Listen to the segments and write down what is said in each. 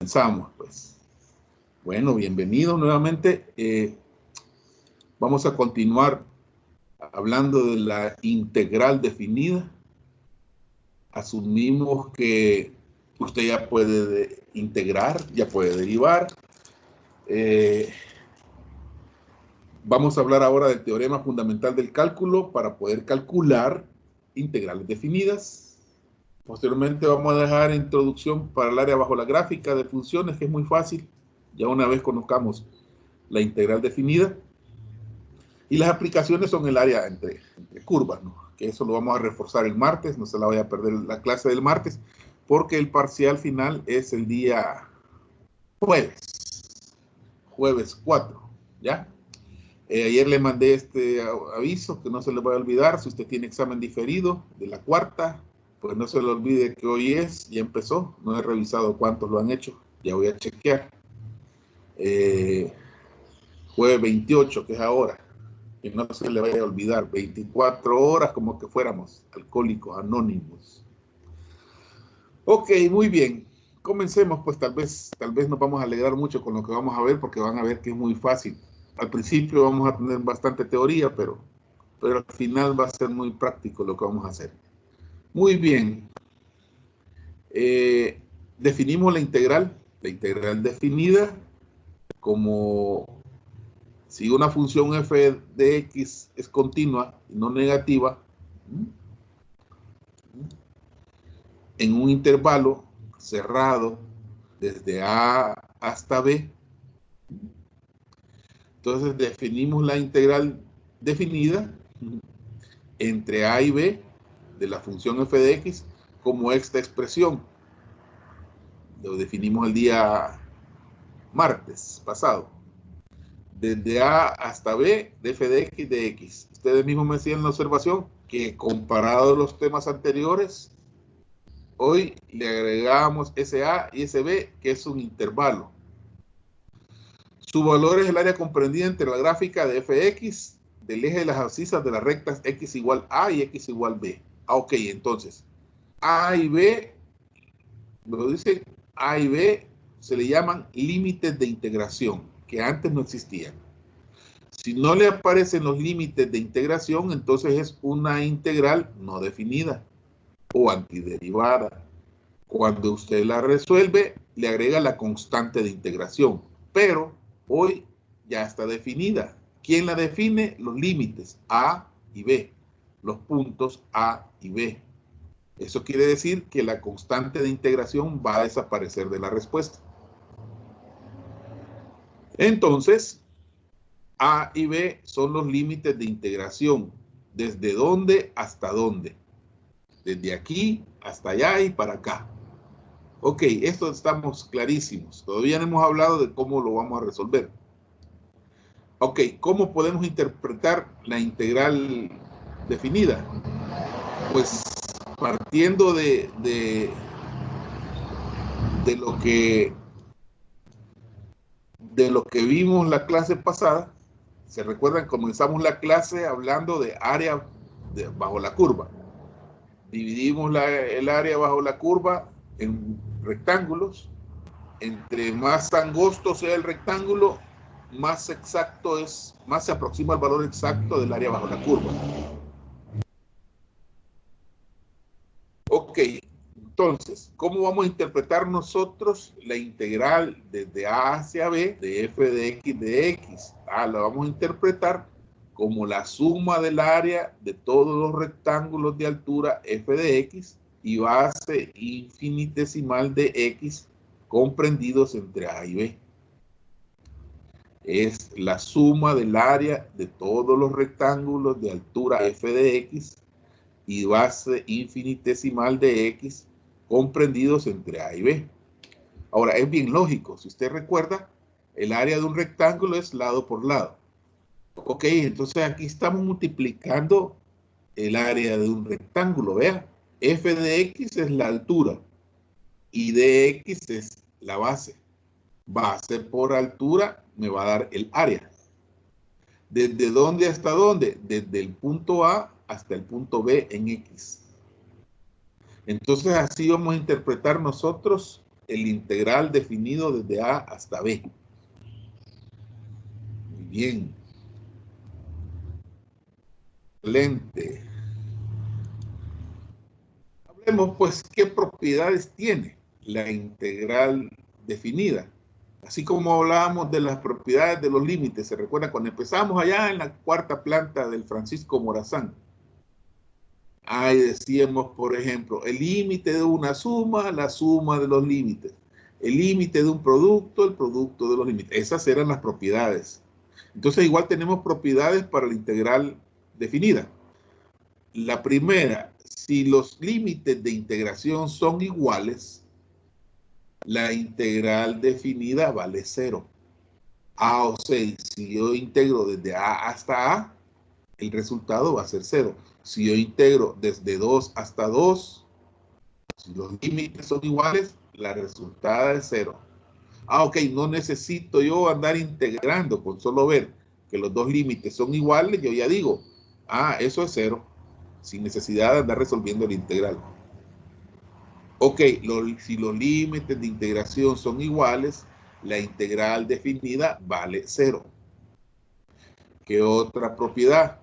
Comenzamos, pues. Bueno, bienvenidos nuevamente. Vamos a continuar hablando de la integral definida. Asumimos que usted ya puede integrar, ya puede derivar. Vamos a hablar ahora del teorema fundamental del cálculo para poder calcular integrales definidas. Posteriormente vamos a dejar introducción para el área bajo la gráfica de funciones, que es muy fácil. Ya una vez conozcamos la integral definida. Y las aplicaciones son el área entre curvas, ¿no? Que eso lo vamos a reforzar el martes, no se la vaya a perder la clase del martes, porque el parcial final es el día jueves 4, ¿ya? Ayer le mandé este aviso, que no se le vaya a olvidar, si usted tiene examen diferido de la cuarta, pues no se le olvide que hoy ya empezó, no he revisado cuántos lo han hecho, ya voy a chequear. Jueves 28, que es ahora, que no se le vaya a olvidar, 24 horas como que fuéramos alcohólicos anónimos. Ok, muy bien, comencemos, pues tal vez nos vamos a alegrar mucho con lo que vamos a ver, porque van a ver que es muy fácil. Al principio vamos a tener bastante teoría, pero al final va a ser muy práctico lo que vamos a hacer. Muy bien. Definimos la integral definida como si una función f de x es continua y no negativa en un intervalo cerrado desde a hasta b. Entonces definimos la integral definida entre a y b de la función f de x como esta expresión. Lo definimos el día martes pasado. Desde a hasta b de f de x. Ustedes mismos me decían en la observación que comparado a los temas anteriores, hoy le agregamos ese a y ese b, que es un intervalo. Su valor es el área comprendida entre la gráfica de fx del eje de las abscisas de las rectas x igual a y x igual b. Ok, entonces, a y b, lo dicen, a y b se le llaman límites de integración, que antes no existían. Si no le aparecen los límites de integración, entonces es una integral no definida o antiderivada. Cuando usted la resuelve, le agrega la constante de integración, pero hoy ya está definida. ¿Quién la define? Los límites a y b, los puntos a y b. Eso quiere decir que la constante de integración va a desaparecer de la respuesta. Entonces, a y b son los límites de integración. ¿Desde dónde hasta dónde? Desde aquí hasta allá y para acá. Ok, esto estamos clarísimos. Todavía no hemos hablado de cómo lo vamos a resolver. Ok, ¿cómo podemos interpretar la integral definida? Pues partiendo de lo que vimos la clase pasada. ¿Se recuerdan? Comenzamos la clase hablando de área bajo la curva. Dividimos el área bajo la curva en rectángulos. Entre más angosto sea el rectángulo, más exacto es, más se aproxima al valor exacto del área bajo la curva. Ok, entonces, ¿cómo vamos a interpretar nosotros la integral desde a hacia b de f de x? La vamos a interpretar como la suma del área de todos los rectángulos de altura f de x y base infinitesimal de x comprendidos entre a y b. Es la suma del área de todos los rectángulos de altura f de x y base infinitesimal de x comprendidos entre a y b. Ahora, es bien lógico. Si usted recuerda, el área de un rectángulo es lado por lado. Ok, entonces aquí estamos multiplicando el área de un rectángulo. Vea, f de x es la altura y de x es la base. Base por altura me va a dar el área. ¿Desde dónde hasta dónde? Desde el punto A hasta el punto B en X. Entonces así vamos a interpretar nosotros el integral definido desde A hasta B. Muy bien. Excelente. Hablemos pues qué propiedades tiene la integral definida. Así como hablábamos de las propiedades de los límites, ¿se recuerda cuando empezamos allá en la cuarta planta del Francisco Morazán? Ahí decíamos, por ejemplo, el límite de una suma, la suma de los límites. El límite de un producto, el producto de los límites. Esas eran las propiedades. Entonces igual tenemos propiedades para la integral definida. La primera, si los límites de integración son iguales, la integral definida vale 0. O sea, si yo integro desde A hasta A, el resultado va a ser 0. Si yo integro desde 2 hasta 2, si los límites son iguales, la resultada es 0. Ok, no necesito yo andar integrando, con solo ver que los dos límites son iguales, yo ya digo, eso es 0, sin necesidad de andar resolviendo el integral. Ok, si los límites de integración son iguales, la integral definida vale 0. ¿Qué otra propiedad?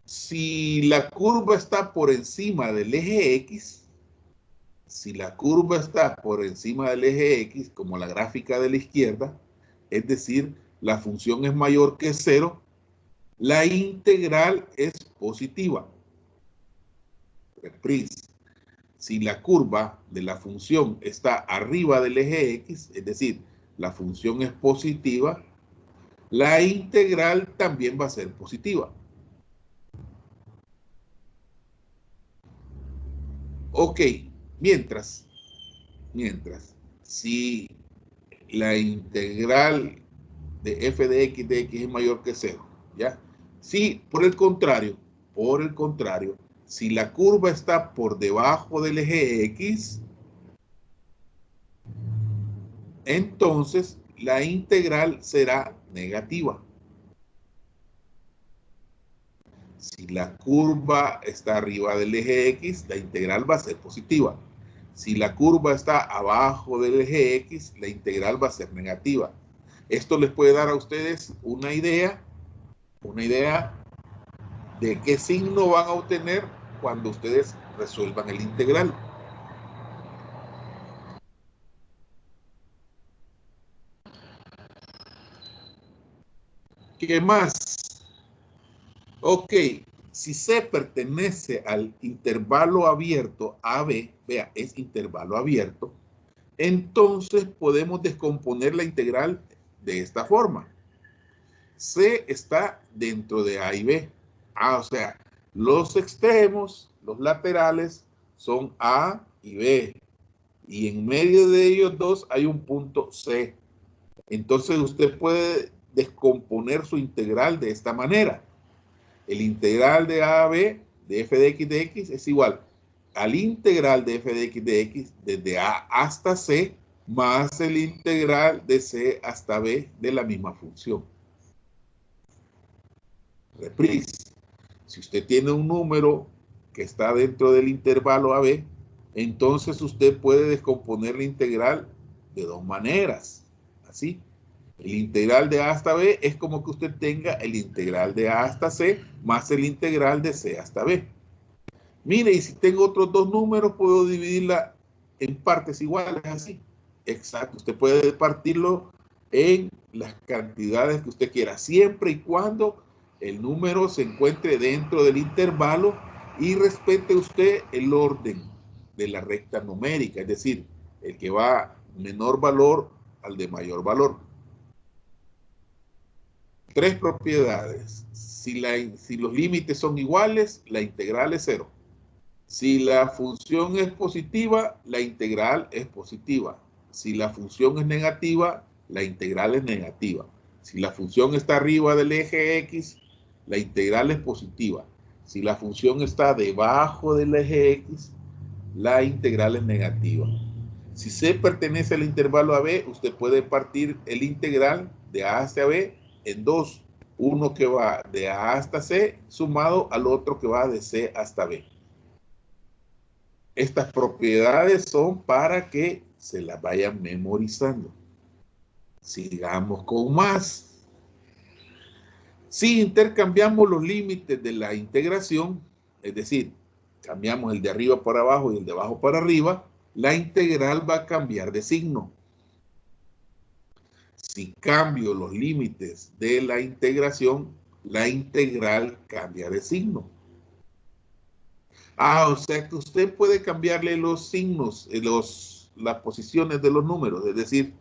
Si la curva está por encima del eje X, si la curva está por encima del eje X, como la gráfica de la izquierda, es decir, la función es mayor que 0, la integral es positiva. Reprise. Si la curva de la función está arriba del eje X, es decir, la función es positiva, la integral también va a ser positiva. Ok, mientras, si la integral de f de x es mayor que 0, ¿ya? Si, por el contrario, si la curva está por debajo del eje X, entonces la integral será negativa. Si la curva está arriba del eje X, la integral va a ser positiva. Si la curva está abajo del eje X, la integral va a ser negativa. Esto les puede dar a ustedes una idea de qué signo van a obtener cuando ustedes resuelvan el integral. ¿Qué más? Ok, si C pertenece al intervalo abierto AB, vea, es intervalo abierto, entonces podemos descomponer la integral de esta forma. C está dentro de A y B. O sea, los extremos, los laterales, son A y B. Y en medio de ellos dos hay un punto C. Entonces usted puede descomponer su integral de esta manera. El integral de A a B de f de x es igual al integral de f de x desde A hasta C más el integral de C hasta B de la misma función. Reprise. Si usted tiene un número que está dentro del intervalo AB, entonces usted puede descomponer la integral de dos maneras. Así. El integral de A hasta B es como que usted tenga el integral de A hasta C más el integral de C hasta B. Mire, y si tengo otros dos números, puedo dividirla en partes iguales, así. Exacto, usted puede partirlo en las cantidades que usted quiera, siempre y cuando el número se encuentre dentro del intervalo y respete usted el orden de la recta numérica, es decir, el que va menor valor al de mayor valor. Tres propiedades. Si los límites son iguales, la integral es 0. Si la función es positiva, la integral es positiva. Si la función es negativa, la integral es negativa. Si la función está arriba del eje X, la integral es positiva. Si la función está debajo del eje X, la integral es negativa. Si C pertenece al intervalo AB, usted puede partir el integral de A hasta B en dos. Uno que va de A hasta C sumado al otro que va de C hasta B. Estas propiedades son para que se las vayan memorizando. Sigamos con más. Si intercambiamos los límites de la integración, es decir, cambiamos el de arriba para abajo y el de abajo para arriba, la integral va a cambiar de signo. Si cambio los límites de la integración, la integral cambia de signo. O sea que usted puede cambiarle los signos, las posiciones de los números, es decir,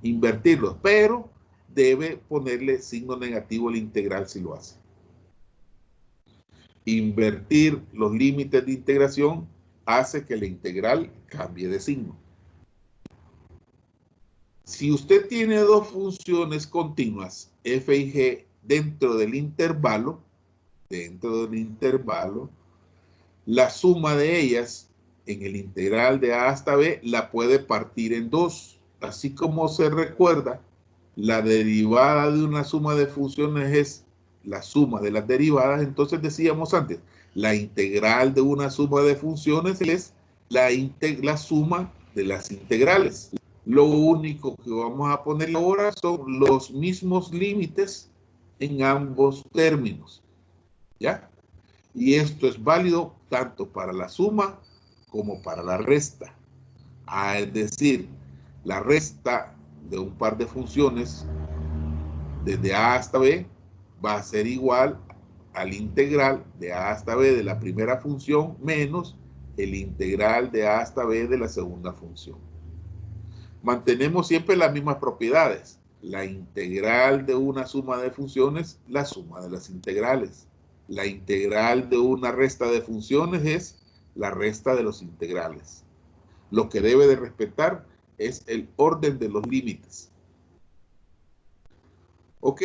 invertirlos, pero debe ponerle signo negativo a la integral si lo hace. Invertir los límites de integración hace que la integral cambie de signo. Si usted tiene dos funciones continuas, f y g, dentro del intervalo, la suma de ellas en el integral de a hasta b la puede partir en dos. Así como se recuerda, la derivada de una suma de funciones es la suma de las derivadas. Entonces decíamos antes, la integral de una suma de funciones es la suma de las integrales. Lo único que vamos a poner ahora son los mismos límites en ambos términos, ¿ya? Y esto es válido tanto para la suma como para la resta. Es decir, la resta de un par de funciones desde a hasta b va a ser igual al integral de a hasta b de la primera función menos el integral de a hasta b de la segunda función. Mantenemos siempre las mismas propiedades. La integral de una suma de funciones, la suma de las integrales. La integral de una resta de funciones es la resta de los integrales. Lo que debe de respetar es el orden de los límites. Ok.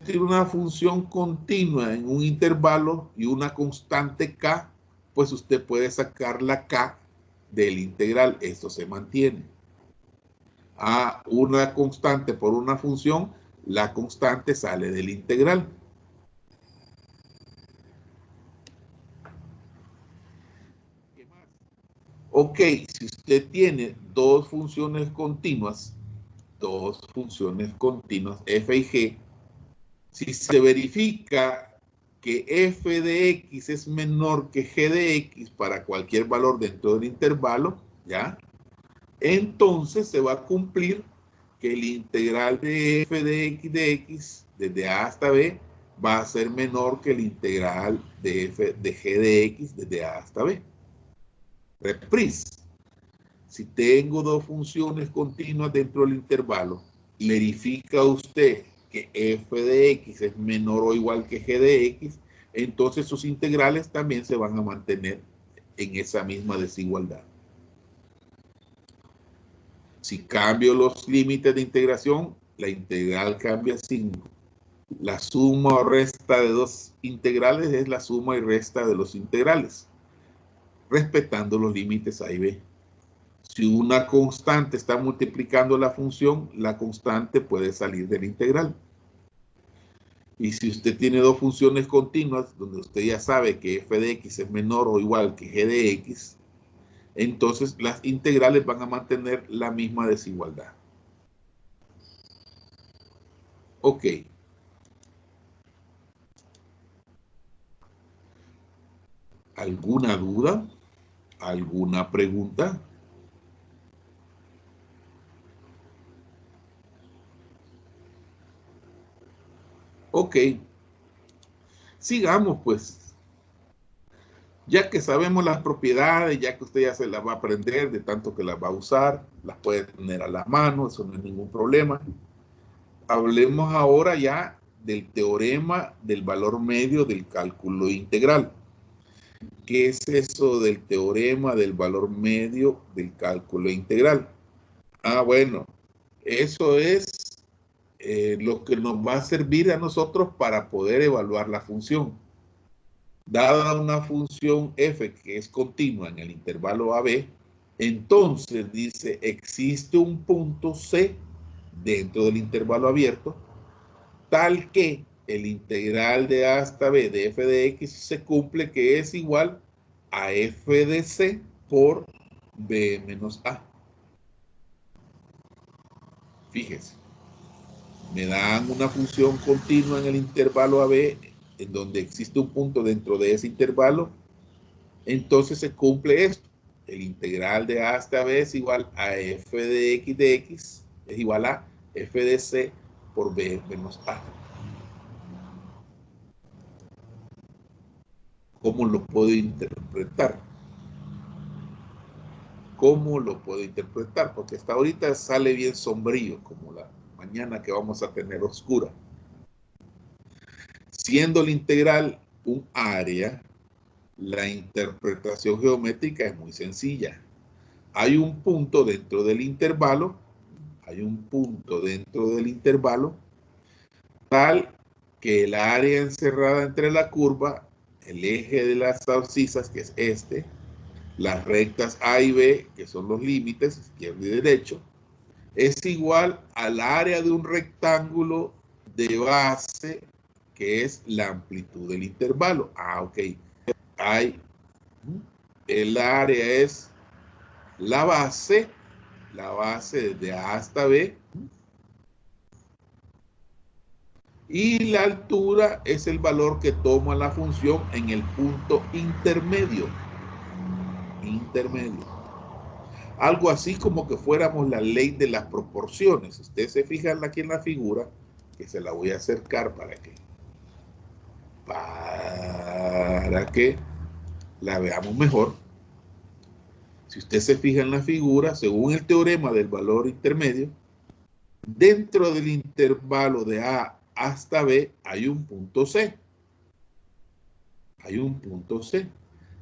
Tiene una función continua en un intervalo y una constante k, pues usted puede sacar la k del integral. Esto se mantiene. A una constante por una función, la constante sale del integral. ¿Qué más? Ok, si usted tiene dos funciones continuas, f y g, si se verifica que f de x es menor que g de x para cualquier valor dentro del intervalo, ¿ya? Entonces se va a cumplir que el integral de f de x desde a hasta b va a ser menor que el integral de f de g de x desde a hasta b. Reprise. Si tengo dos funciones continuas dentro del intervalo, verifica usted que f de x es menor o igual que g de x, entonces sus integrales también se van a mantener en esa misma desigualdad. Si cambio los límites de integración, la integral cambia signo. La suma o resta de dos integrales es la suma y resta de los integrales, respetando los límites a y b. Si una constante está multiplicando la función, la constante puede salir de la integral. Y si usted tiene dos funciones continuas, donde usted ya sabe que f de x es menor o igual que g de x, entonces las integrales van a mantener la misma desigualdad. Ok. ¿Alguna duda? ¿Alguna pregunta? Ok. Sigamos, pues. Ya que sabemos las propiedades, ya que usted ya se las va a aprender de tanto que las va a usar, las puede tener a la mano, eso no es ningún problema. Hablemos ahora ya del teorema del valor medio del cálculo integral. ¿Qué es eso del teorema del valor medio del cálculo integral? Bueno, eso es lo que nos va a servir a nosotros para poder evaluar la función. Dada una función f que es continua en el intervalo AB, entonces dice, existe un punto C dentro del intervalo abierto, tal que el integral de a hasta b de f de x se cumple, que es igual a f de c por b menos a. Fíjense, me dan una función continua en el intervalo AB, en donde existe un punto dentro de ese intervalo, entonces se cumple esto. El integral de A hasta B es igual a f de x es igual a f de c por b menos a. ¿Cómo lo puedo interpretar? ¿Cómo lo puedo interpretar? Porque hasta ahorita sale bien sombrío, como la mañana que vamos a tener oscura. Siendo la integral un área, la interpretación geométrica es muy sencilla. Hay un punto dentro del intervalo, tal que el área encerrada entre la curva, el eje de las abscisas, que es este, las rectas A y B, que son los límites, izquierdo y derecho, es igual al área de un rectángulo de base, que es la amplitud del intervalo. Ok. El área es la base desde A hasta B, y la altura es el valor que toma la función en el punto intermedio. Algo así como que fuéramos la ley de las proporciones. Ustedes se fijan aquí en la figura, que se la voy a acercar para que la veamos mejor. Si usted se fija en la figura, según el teorema del valor intermedio, dentro del intervalo de A hasta B hay un punto C.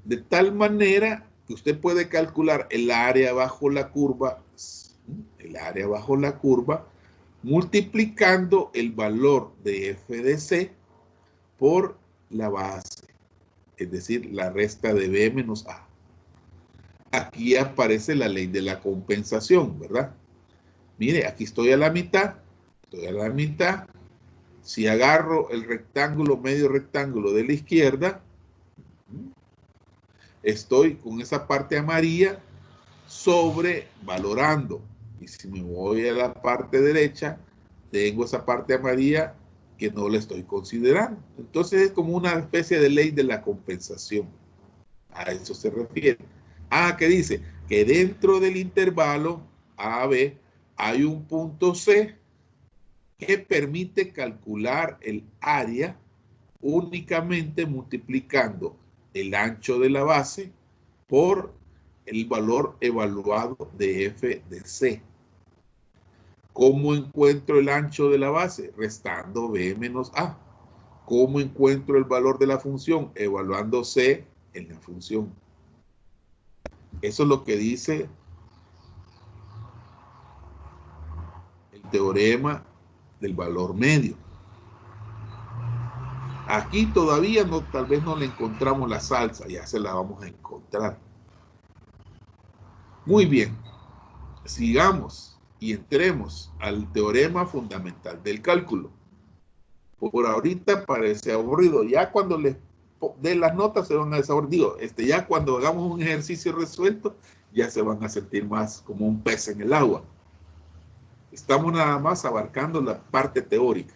De tal manera que usted puede calcular el área bajo la curva, multiplicando el valor de f de c por la base, es decir, la resta de b menos a. Aquí aparece la ley de la compensación, ¿verdad? Mire, aquí estoy a la mitad. Si agarro el rectángulo, medio rectángulo de la izquierda, estoy con esa parte amarilla sobrevalorando. Y si me voy a la parte derecha, tengo esa parte amarilla que no la estoy considerando. Entonces es como una especie de ley de la compensación. A eso se refiere. ¿Qué dice? Que dentro del intervalo AB hay un punto C que permite calcular el área únicamente multiplicando el ancho de la base por el valor evaluado de f de c. ¿Cómo encuentro el ancho de la base? Restando b menos a. ¿Cómo encuentro el valor de la función? Evaluando c en la función. Eso es lo que dice el teorema del valor medio. Aquí todavía tal vez no le encontramos la salsa, ya se la vamos a encontrar. Muy bien, sigamos y entremos al teorema fundamental del cálculo. Por ahorita parece aburrido. Ya cuando les dé las notas se van a desaburrir. Ya cuando hagamos un ejercicio resuelto, ya se van a sentir más como un pez en el agua. Estamos nada más abarcando la parte teórica.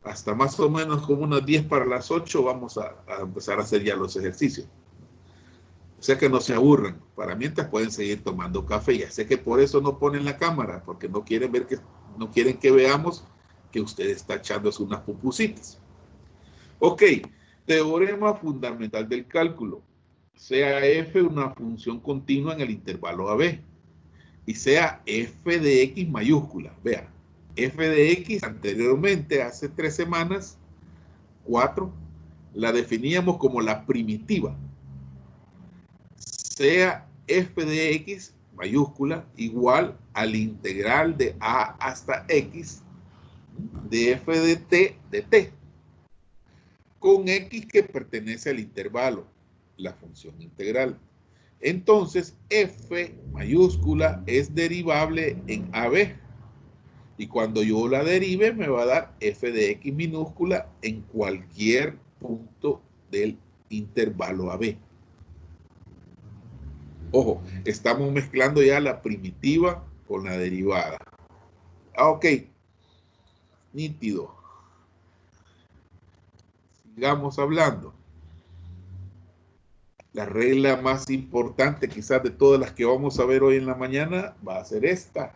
Hasta más o menos como unas 10 para las 8 vamos a empezar a hacer ya los ejercicios. O sea que no se aburran. Para mientras pueden seguir tomando café. Ya sé que por eso no ponen la cámara, porque no quieren que veamos que usted está echándose unas pupusitas. Ok, teorema fundamental del cálculo. Sea f una función continua en el intervalo AB y sea f de x mayúscula. Vea, f de x anteriormente, hace 3 semanas, 4, la definíamos como la primitiva. Sea f de x mayúscula igual al integral de a hasta x de f de t, con x que pertenece al intervalo, la función integral. Entonces, f mayúscula es derivable en AB. Y cuando yo la derive, me va a dar f de x minúscula en cualquier punto del intervalo AB. Ojo, estamos mezclando ya la primitiva con la derivada. Ok, nítido. Sigamos hablando. La regla más importante quizás de todas las que vamos a ver hoy en la mañana va a ser esta.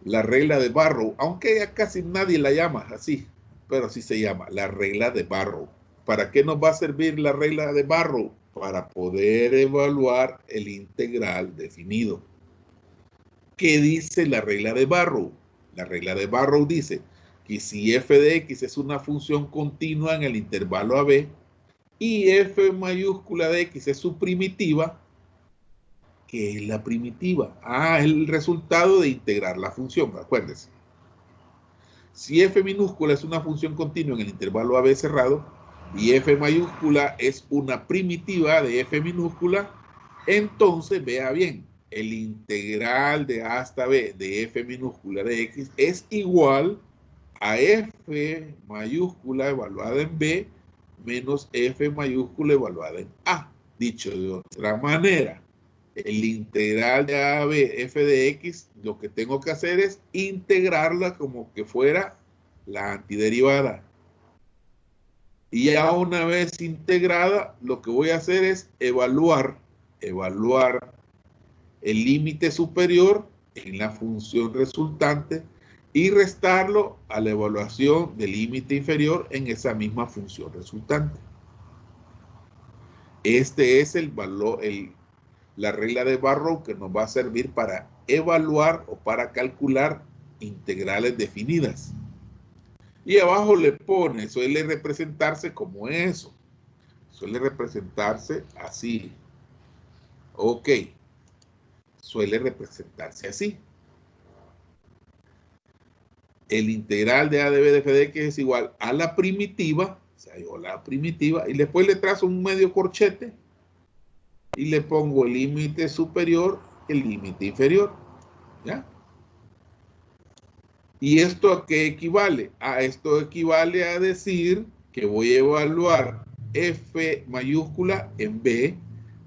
La regla de Barrow, aunque ya casi nadie la llama así, pero sí se llama la regla de Barrow. ¿Para qué nos va a servir la regla de Barrow? Para poder evaluar el integral definido. ¿Qué dice la regla de Barrow? La regla de Barrow dice que si f de x es una función continua en el intervalo AB y f mayúscula de x es su primitiva, ¿qué es la primitiva? Es el resultado de integrar la función, acuérdense. Si f minúscula es una función continua en el intervalo AB cerrado y f mayúscula es una primitiva de f minúscula, entonces vea bien, el integral de a hasta b de f minúscula de x es igual a f mayúscula evaluada en b menos f mayúscula evaluada en a. Dicho de otra manera, el integral de a a b f de x, lo que tengo que hacer es integrarla como que fuera la antiderivada. Y ya una vez integrada, lo que voy a hacer es evaluar el límite superior en la función resultante y restarlo a la evaluación del límite inferior en esa misma función resultante. Este es el valor, la regla de Barrow que nos va a servir para evaluar o para calcular integrales definidas. Y abajo le pone, suele representarse como eso. Suele representarse así. Ok. Suele representarse así. El integral de a de b de f de x es igual a la primitiva, o sea, yo la primitiva, y después le trazo un medio corchete y le pongo el límite superior, el límite inferior. ¿Ya? ¿Y esto a qué equivale? Esto equivale a decir que voy a evaluar f mayúscula en b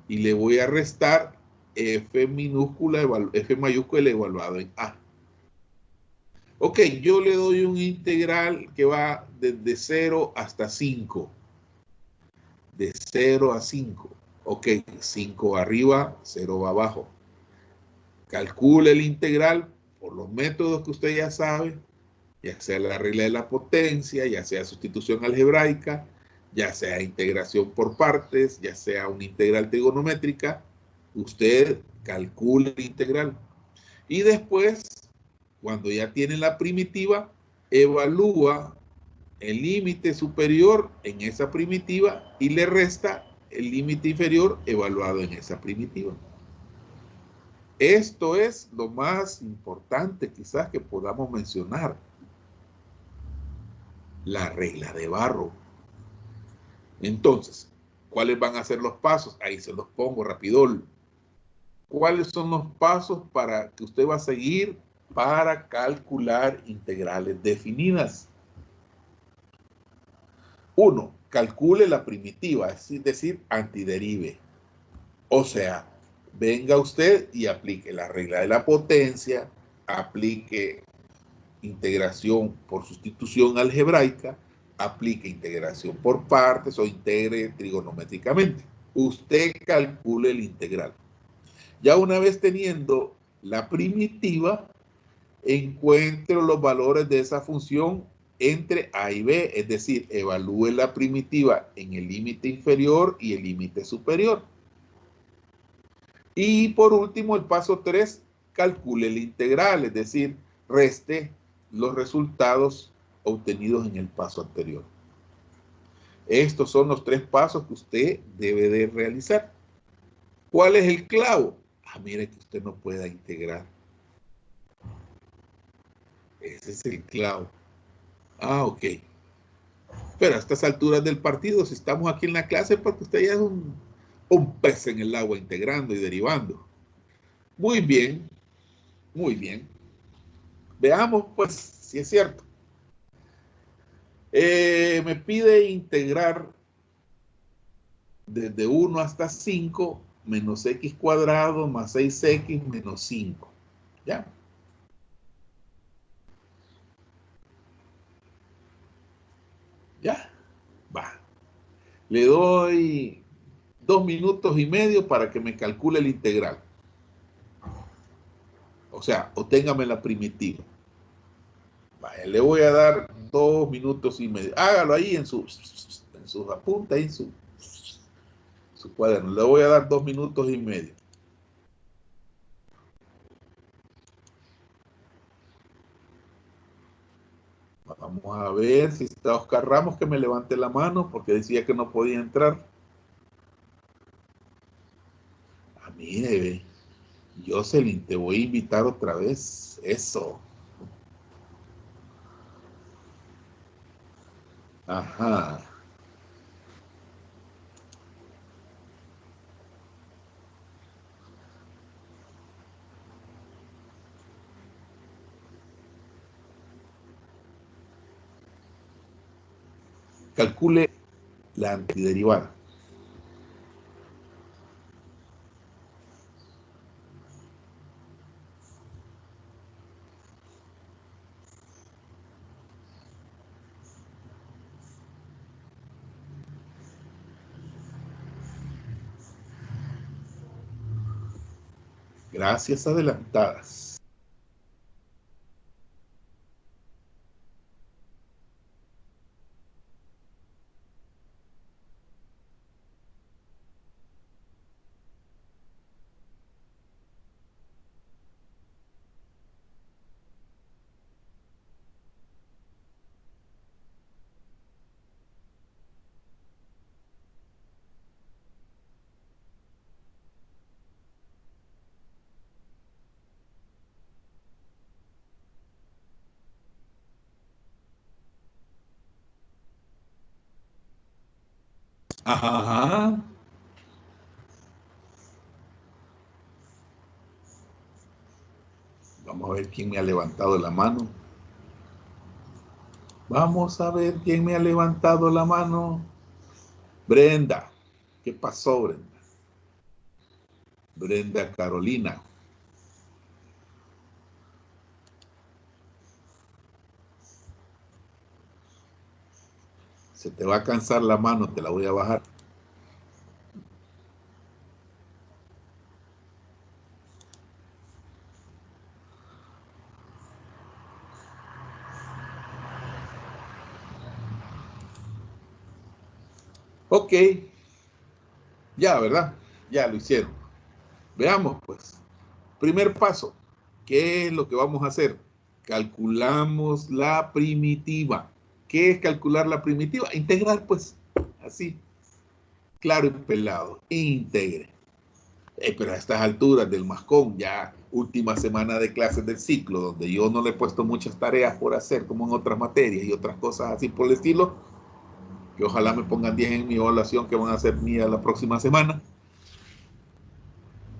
y le voy a restar f mayúscula evaluado en a. Ok, yo le doy un integral que va desde 0 hasta 5. De 0 a 5. Ok, 5 arriba, 0 va abajo. Calcule el integral por los métodos que usted ya sabe, ya sea la regla de la potencia, ya sea sustitución algebraica, ya sea integración por partes, ya sea una integral trigonométrica. Usted calcule el integral. Y después, cuando ya tiene la primitiva, evalúa el límite superior en esa primitiva y le resta el límite inferior evaluado en esa primitiva. Esto es lo más importante quizás que podamos mencionar. La regla de Barrow. Entonces, ¿cuáles van a ser los pasos? Ahí se los pongo rapidón. ¿Cuáles son los pasos para que usted va a seguir para calcular integrales definidas? 1. Calcule la primitiva, es decir, antiderive. O sea, venga usted y aplique la regla de la potencia, aplique integración por sustitución algebraica, aplique integración por partes o integre trigonométricamente. Usted calcule el integral. Ya una vez teniendo la primitiva, encuentre los valores de esa función entre a y b, es decir, evalúe la primitiva en el límite inferior y el límite superior. Y por último, el paso 3, calcule el integral, es decir, reste los resultados obtenidos en el paso anterior. Estos son los 3 pasos que usted debe de realizar. ¿Cuál es el clavo? Mire que usted no pueda integrar. Ese es el clavo. Ok. Pero a estas alturas del partido, si estamos aquí en la clase, porque usted ya es un pez en el agua integrando y derivando. Muy bien, muy bien. Veamos, pues, si es cierto. Me pide integrar desde 1 hasta 5 menos x cuadrado más 6x menos 5. ¿Ya? Le doy 2 minutos y medio para que me calcule el integral. O sea, obténgame la primitiva. Vaya, le voy a dar 2 minutos y medio. Hágalo ahí en sus apuntes, en su cuaderno. Le voy a dar 2 minutos y medio. Vamos a ver si está Oscar Ramos, que me levante la mano porque decía que no podía entrar. Ah, mire, Jocelyn, te voy a invitar otra vez. Eso. Ajá. Calcule la antiderivada. Gracias adelantadas. Ajá. Vamos a ver quién me ha levantado la mano. Vamos a ver quién me ha levantado la mano. Brenda. ¿Qué pasó, Brenda? Brenda Carolina. Se te va a cansar la mano, te la voy a bajar. Ok, ya, ¿verdad? Ya lo hicieron. Veamos, pues. Primer paso. ¿Qué es lo que vamos a hacer? Calculamos la primitiva. ¿Qué es calcular la primitiva? Integrar, pues, así, claro y pelado. Integre. Pero a estas alturas del mascón, ya última semana de clases del ciclo, donde yo no le he puesto muchas tareas por hacer, como en otras materias y otras cosas así por el estilo, que ojalá me pongan 10 en mi evaluación que van a ser mía la próxima semana.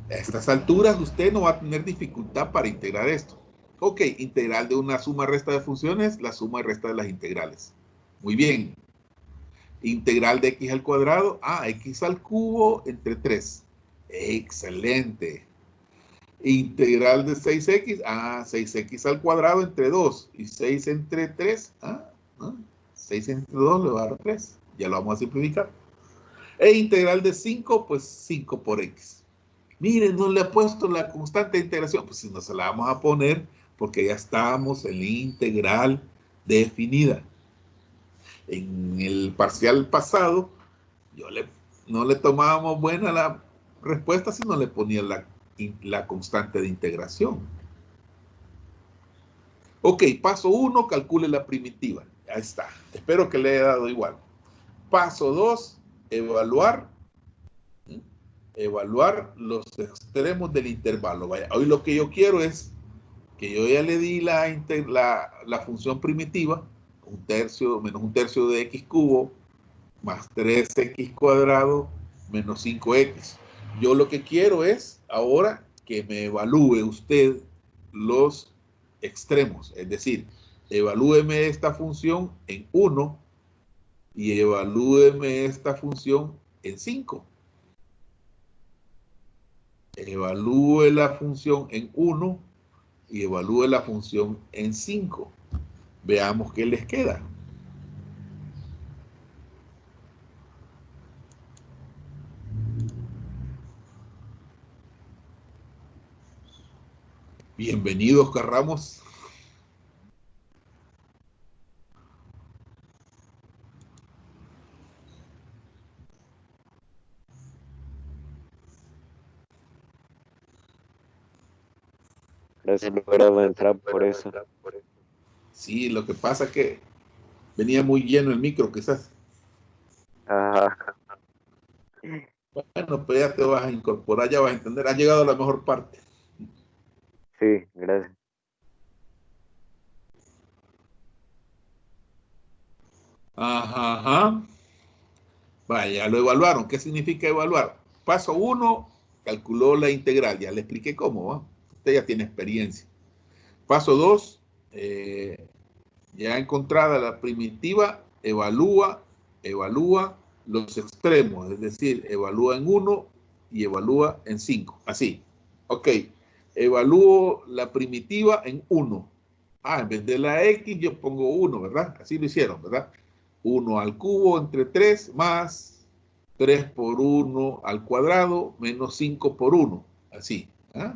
A estas alturas usted no va a tener dificultad para integrar esto. Ok, integral de una suma resta de funciones, la suma y resta de las integrales. Muy bien. Integral de x al cuadrado, x al cubo entre 3. Excelente. Integral de 6x, 6x al cuadrado entre 2. Y 6 entre 3, 6 entre 2 le va a dar 3. Ya lo vamos a simplificar. E integral de 5, pues 5 por x. Miren, no le he puesto la constante de integración. Pues si no se la vamos a poner porque ya estamos en la integral definida. En el parcial pasado, no le tomábamos buena la respuesta si no le ponía la constante de integración. Ok, paso 1, calcule la primitiva. Ahí está. Espero que le haya dado igual. Paso 2, evaluar los extremos del intervalo. Vaya, hoy lo que yo quiero es que yo ya le di la función primitiva, menos un tercio de x cubo, más 3x cuadrado, menos 5x. Yo lo que quiero es ahora que me evalúe usted los extremos, es decir, evalúeme esta función en 1 y evalúeme esta función en 5. Evalúe la función en 1 y evalúe la función en 5. Veamos qué les queda. Bienvenido, Oscar Ramos. Gracias, no lograba entrar por eso. Sí, lo que pasa es que venía muy lleno el micro, quizás. Ajá. Bueno, pues ya te vas a incorporar, ya vas a entender. Has llegado a la mejor parte. Sí, gracias. Ajá, ajá. Vaya, lo evaluaron. ¿Qué significa evaluar? Paso 1, calculó la integral. Ya le expliqué cómo, ¿va? Usted ya tiene experiencia. Paso 2, ya encontrada la primitiva, evalúa los extremos, es decir, evalúa en 1 y evalúa en 5. Así. Ok. Evalúo la primitiva en 1. En vez de la X yo pongo 1, ¿verdad? Así lo hicieron, ¿verdad? 1 al cubo entre 3 más 3 por 1 al cuadrado menos 5 por 1. Así. ¿Ah?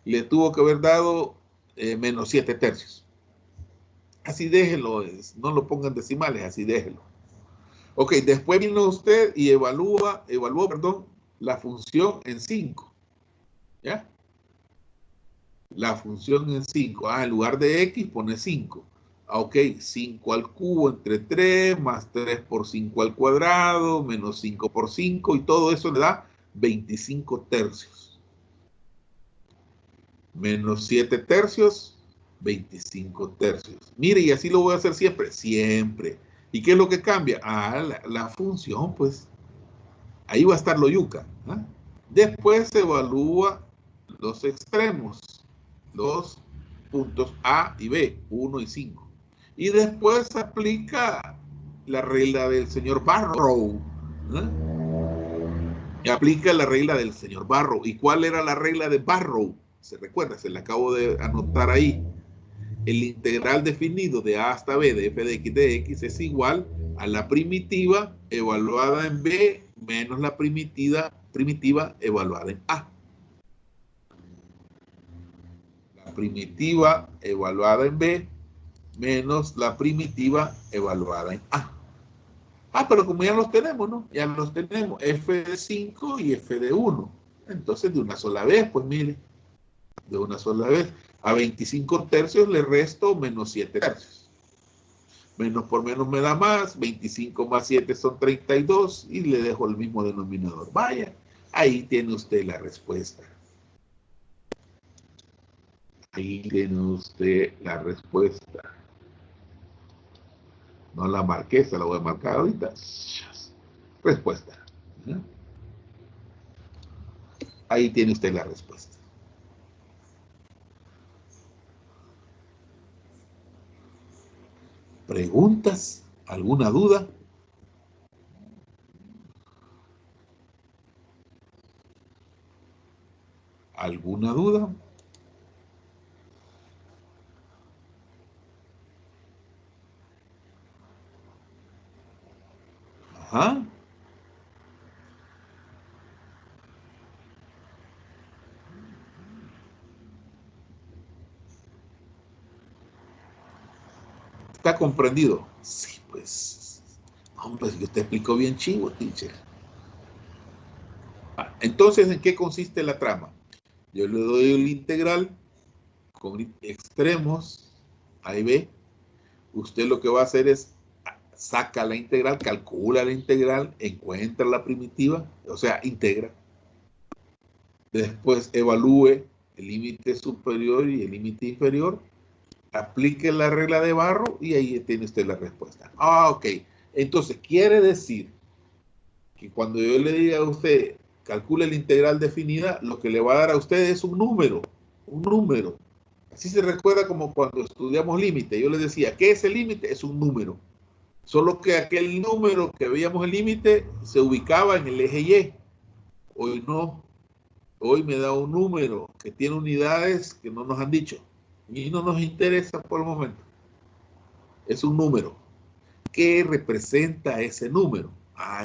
Le tuvo que haber dado menos 7 tercios. Así déjelo, no lo pongan decimales, así déjelo. Ok, después vino usted y evaluó, perdón, la función en 5. ¿Ya? La función en 5. En lugar de X pone 5. Ok, 5 al cubo entre 3, más 3 por 5 al cuadrado, menos 5 por 5, y todo eso le da 25 tercios. Menos 7 tercios, 25 tercios. Mire, y así lo voy a hacer siempre, siempre. ¿Y qué es lo que cambia? La función, pues, ahí va a estar lo yuca. ¿Ah? Después se evalúa los extremos, los puntos A y B, 1 y 5. Y después se aplica la regla del señor Barrow. Y aplica la regla del señor Barrow. ¿Y cuál era la regla de Barrow? Se recuerda, se la acabo de anotar ahí. El integral definido de A hasta B de f de x de x es igual a la primitiva evaluada en B menos la primitiva evaluada en A. La primitiva evaluada en B menos la primitiva evaluada en A. Pero como ya los tenemos, ¿no? Ya los tenemos, f de 5 y f de 1. Entonces, de una sola vez, pues mire, de una sola vez. A 25 tercios le resto menos 7 tercios. Menos por menos me da más, 25 más 7 son 32 y le dejo el mismo denominador. Vaya, ahí tiene usted la respuesta. Ahí tiene usted la respuesta. No la marqué, se la voy a marcar ahorita. Respuesta. Ahí tiene usted la respuesta. ¿Preguntas? ¿Alguna duda? ¿Alguna duda? Ajá. ¿Está comprendido? Sí, pues. Hombre, si usted explicó bien chivo, teacher. Entonces, ¿en qué consiste la trama? Yo le doy el integral con extremos A y B. Usted lo que va a hacer es saca la integral, calcula la integral, encuentra la primitiva, o sea, integra. Después evalúe el límite superior y el límite inferior, aplique la regla de Barrow y ahí tiene usted la respuesta. Ok. Entonces, quiere decir que cuando yo le diga a usted, calcule la integral definida, lo que le va a dar a usted es un número, un número. Así se recuerda como cuando estudiamos límite. Yo les decía, ¿qué es el límite? Es un número. Solo que aquel número que veíamos el límite se ubicaba en el eje Y. Hoy no. Hoy me da un número que tiene unidades que no nos han dicho. Y no nos interesa por el momento. Es un número. ¿Qué representa ese número?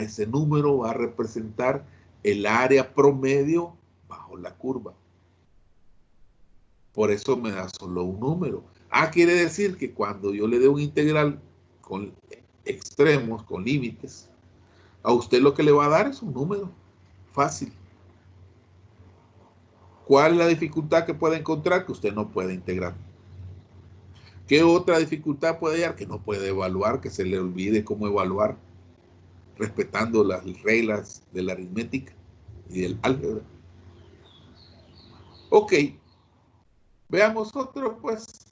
Ese número va a representar el área promedio bajo la curva. Por eso me da solo un número. Quiere decir que cuando yo le dé un integral con extremos, con límites, a usted lo que le va a dar es un número. Fácil. ¿Cuál es la dificultad que puede encontrar? Que usted no puede integrar. ¿Qué otra dificultad puede hallar? Que no puede evaluar, que se le olvide cómo evaluar, respetando las reglas de la aritmética y del álgebra. Ok. Veamos otro, pues.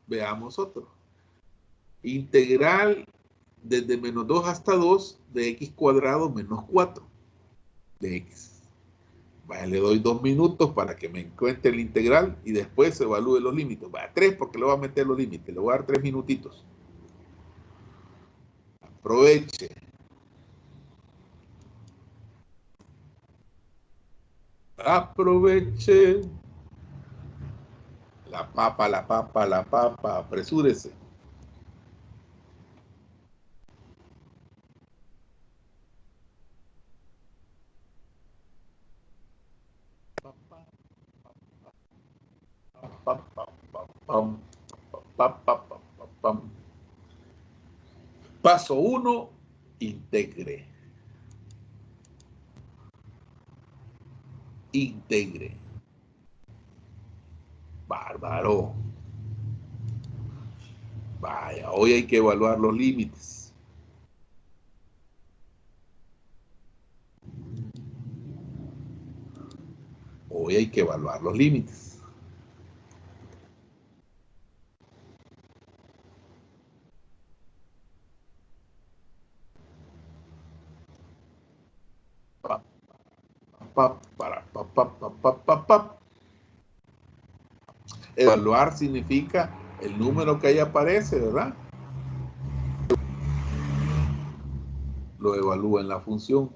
Veamos otro. Integral desde menos 2 hasta 2 de x cuadrado menos 4 de x. Vaya, le doy 2 minutos para que me encuentre el integral y después evalúe los límites. Vaya, 3 porque le voy a meter los límites. Le voy a dar 3 minutitos. Aproveche. Aproveche. La papa, la papa, la papa. Apresúrese. Paso 1, integre. Integre. Bárbaro. Vaya, hoy hay que evaluar los límites. Hoy hay que evaluar los límites. Evaluar significa el número que ahí aparece, ¿verdad? Lo evalúa en la función.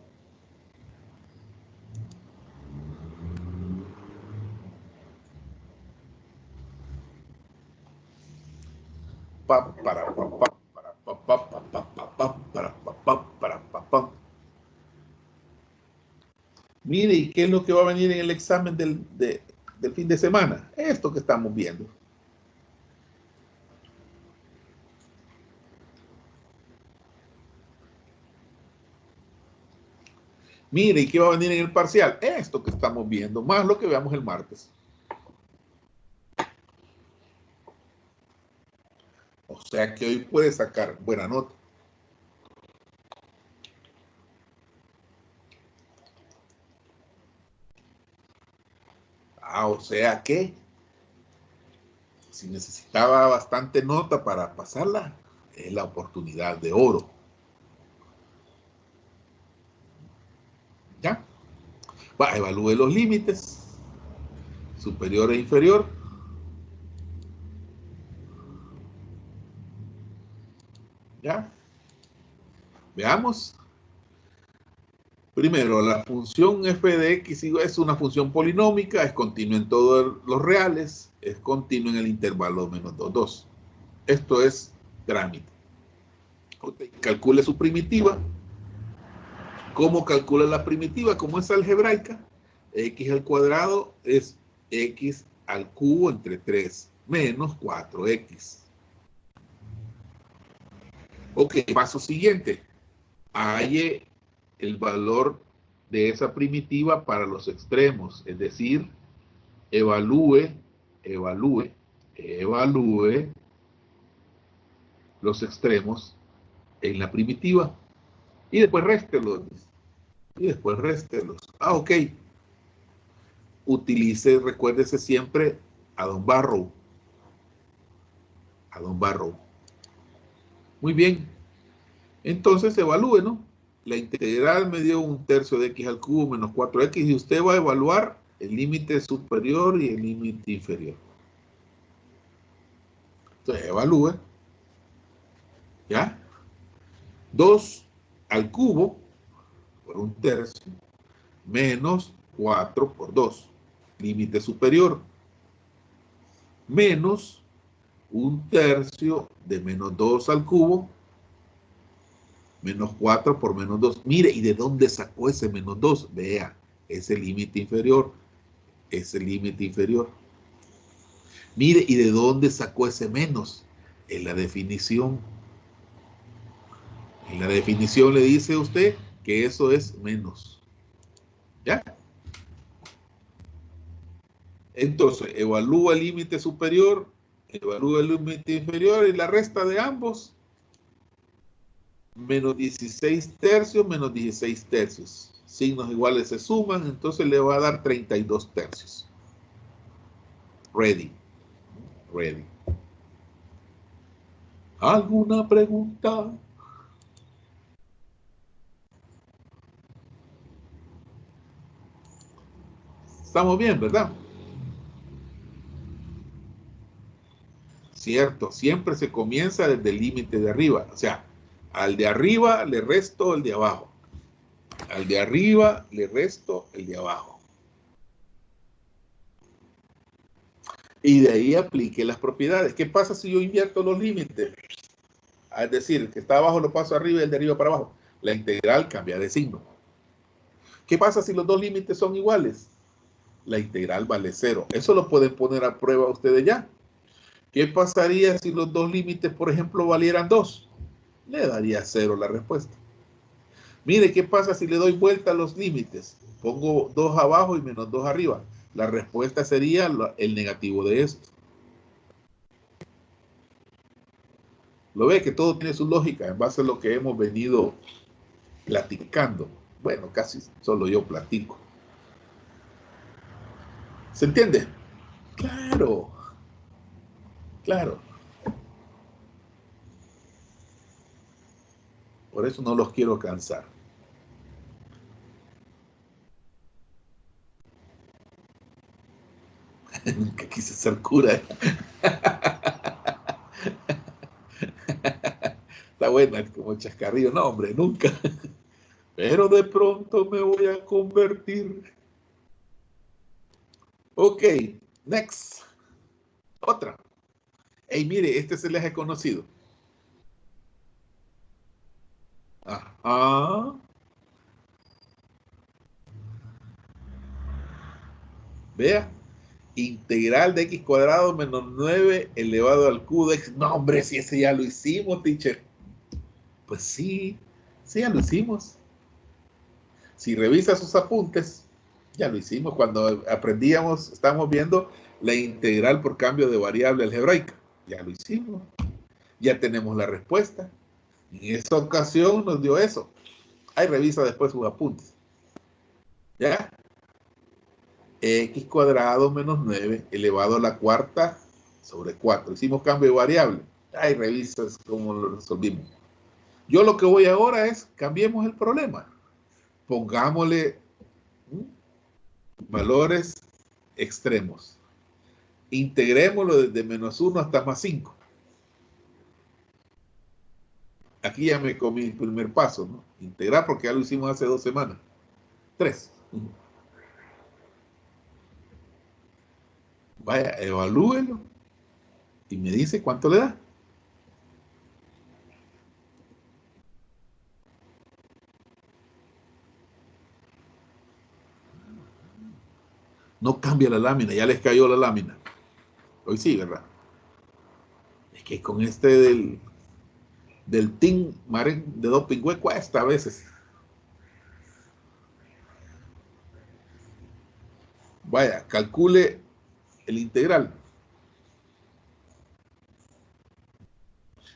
Mire, ¿y qué es lo que va a venir en el examen del fin de semana? Esto que estamos viendo. Mire, ¿y qué va a venir en el parcial? Esto que estamos viendo, más lo que veamos el martes. O sea que hoy puede sacar buena nota. O sea que si necesitaba bastante nota para pasarla, es la oportunidad de oro. ¿Ya? Evalúe los límites, superior e inferior. ¿Ya? Veamos. Primero, la función f de x es una función polinómica, es continua en todos los reales, es continua en el intervalo menos 2, 2. Esto es trámite. Calcule su primitiva. ¿Cómo calcula la primitiva? Como es algebraica, x al cuadrado es x al cubo entre 3 menos 4x. Ok, paso siguiente. Halle el valor de esa primitiva para los extremos, es decir, evalúe los extremos en la primitiva y después réstelos. Ok. Utilice, recuérdese siempre a Don Barrow. Muy bien. Entonces evalúe, ¿no? La integral me dio 1/3 de x al cubo menos 4x y usted va a evaluar el límite superior y el límite inferior. Entonces evalúe. ¿Ya? 2 al cubo por 1/3 menos 4 por 2. Límite superior. Menos 1/3 de menos 2 al cubo menos 4 por menos 2. Mire, ¿y de dónde sacó ese menos 2? Vea, ese límite inferior. Mire, ¿y de dónde sacó ese menos? En la definición. En la definición le dice a usted que eso es menos. ¿Ya? Entonces, evalúa el límite superior, evalúa el límite inferior y la resta de ambos. Menos 16 tercios, menos 16 tercios. Signos iguales se suman, entonces le va a dar 32 tercios. Ready. Ready. ¿Alguna pregunta? Estamos bien, ¿verdad? Cierto, siempre se comienza desde el límite de arriba. O sea, al de arriba le resto el de abajo. Al de arriba le resto el de abajo. Y de ahí aplique las propiedades. ¿Qué pasa si yo invierto los límites? Es decir, el que está abajo lo paso arriba y el de arriba para abajo. La integral cambia de signo. ¿Qué pasa si los dos límites son iguales? La integral vale 0. Eso lo pueden poner a prueba ustedes ya. ¿Qué pasaría si los dos límites, por ejemplo, valieran 2? Le daría 0 la respuesta. Mire, ¿qué pasa si le doy vuelta a los límites? Pongo 2 abajo y menos 2 arriba. La respuesta sería el negativo de esto. Lo ve que todo tiene su lógica en base a lo que hemos venido platicando. Bueno, casi solo yo platico. ¿Se entiende? Claro, claro. Por eso no los quiero cansar. Nunca quise ser cura. Está buena, como chascarrillo. No, hombre, nunca. Pero de pronto me voy a convertir. Ok, next. Otra. Hey, mire, este se les he conocido. Ajá. Vea. Integral de x cuadrado menos 9 elevado al cubo de x. No, hombre, si ese ya lo hicimos, teacher. Pues sí, sí, ya lo hicimos. Si revisa sus apuntes, ya lo hicimos. Cuando aprendíamos, estamos viendo la integral por cambio de variable algebraica. Ya lo hicimos. Ya tenemos la respuesta. En esa ocasión nos dio eso. Ahí revisa después sus apuntes. ¿Ya? X cuadrado menos 9 elevado a la cuarta sobre 4. Hicimos cambio de variable. Ahí revisas cómo lo resolvimos. Yo lo que voy ahora es, cambiemos el problema. Pongámosle valores extremos. Integrémoslo desde menos 1 hasta más 5. Aquí ya me comí el primer paso, ¿no? Integrar porque ya lo hicimos hace 2 semanas. 3. Vaya, evalúelo y me dice cuánto le da. No cambia la lámina, ya les cayó la lámina. Hoy sí, ¿verdad? Es que con este del team Maren de doping cuesta a veces. Vaya, calcule el integral.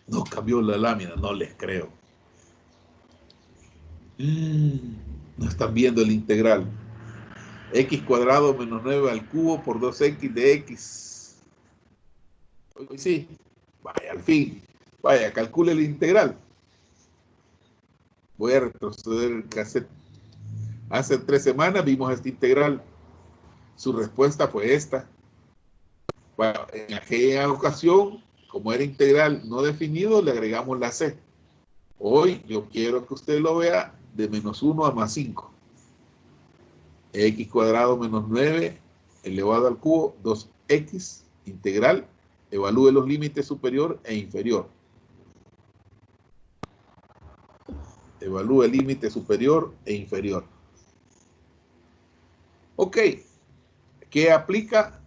No cambió la lámina, no les creo. No están viendo el integral. X cuadrado menos 9 al cubo por 2x de x. Hoy sí. Vaya, al fin. Vaya, calcule el integral. Voy a retroceder el cassette. Hace 3 semanas vimos este integral. Su respuesta fue esta. Bueno, en aquella ocasión, como era integral no definido, le agregamos la c. Hoy yo quiero que usted lo vea de menos 1 a más 5. X cuadrado menos 9 elevado al cubo, 2x integral. Evalúe los límites superior e inferior. Evalúe el límite superior e inferior. Ok. ¿Qué aplica?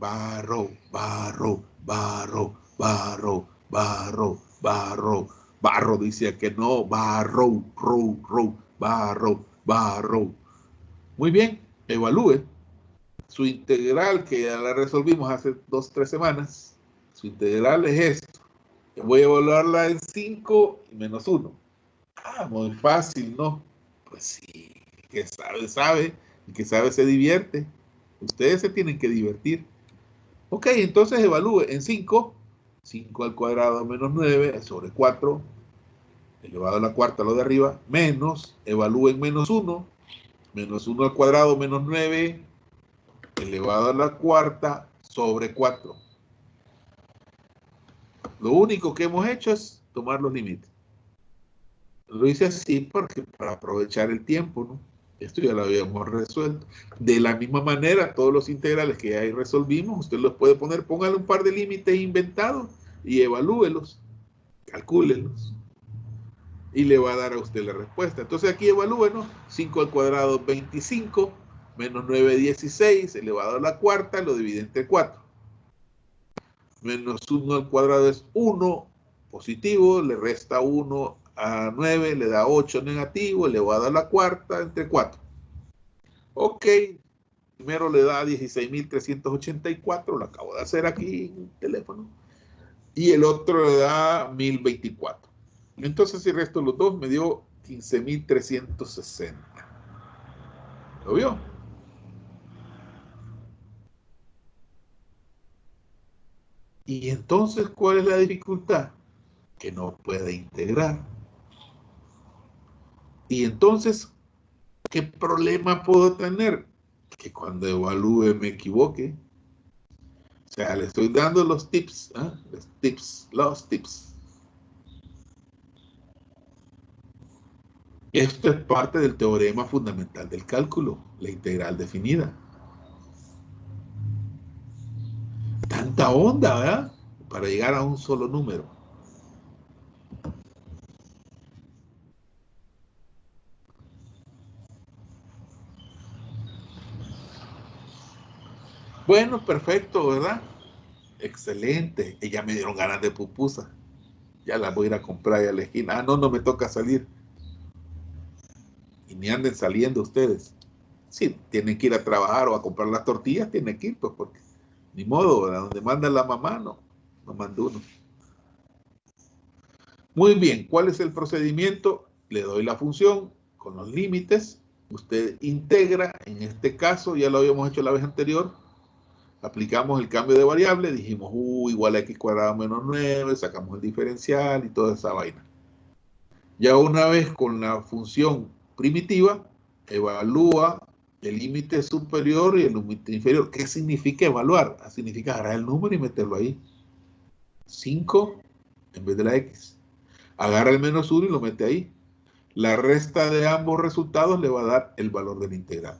barro, barro, barro, barro, barro, barro, barro, dice que no, barro, barro, barro. Muy bien, evalúe su integral, que ya la resolvimos hace 2 o 3 semanas. Su integral es esto. Voy a evaluarla en 5 y menos 1. Ah, muy fácil, ¿no? Pues sí, que sabe, sabe, y que sabe se divierte. Ustedes se tienen que divertir. Ok, entonces evalúe en 5, 5 al cuadrado menos 9 sobre 4, elevado a la cuarta, lo de arriba, menos, evalúe en menos 1, menos 1 al cuadrado menos 9, elevado a la cuarta sobre 4. Lo único que hemos hecho es tomar los límites. Lo hice así porque para aprovechar el tiempo, ¿no? Esto ya lo habíamos resuelto. De la misma manera, todos los integrales que ahí resolvimos, usted los puede poner, póngale un par de límites inventados y evalúelos, calcúlelos. Y le va a dar a usted la respuesta. Entonces aquí evalúenos, 5 al cuadrado 25, menos 9 16, elevado a la cuarta, lo divide entre 4. Menos 1 al cuadrado es 1 positivo, le resta 1 a 9, le da 8 negativo, elevado a la cuarta entre 4. Ok, primero le da 16.384, lo acabo de hacer aquí en el teléfono, y el otro le da 1.024. Entonces si resto los dos me dio 15.360. ¿Lo vio? Y entonces, ¿cuál es la dificultad? Que no puede integrar. Y entonces, ¿qué problema puedo tener? Que cuando evalúe me equivoque. O sea, le estoy dando los tips, ¿eh? Los tips. Esto es parte del teorema fundamental del cálculo, la integral definida. Tanta onda, ¿verdad? Para llegar a un solo número. Bueno, perfecto, ¿verdad? Excelente. Y ya me dieron ganas de pupusa. Ya las voy a ir a comprar a la esquina. Ah, no, no me toca salir. Y ni anden saliendo ustedes. Sí, tienen que ir a trabajar o a comprar las tortillas, tienen que ir, pues, porque ni modo, ¿verdad? Donde manda la mamá, no manda uno. Muy bien, ¿cuál es el procedimiento? Le doy la función con los límites. Usted integra, en este caso, ya lo habíamos hecho la vez anterior, aplicamos el cambio de variable, dijimos igual a x cuadrado menos 9, sacamos el diferencial y toda esa vaina. Ya una vez con la función primitiva, evalúa el límite superior y el límite inferior. ¿Qué significa evaluar? Significa agarrar el número y meterlo ahí. 5 en vez de la x. Agarra el menos 1 y lo mete ahí. La resta de ambos resultados le va a dar el valor del integral.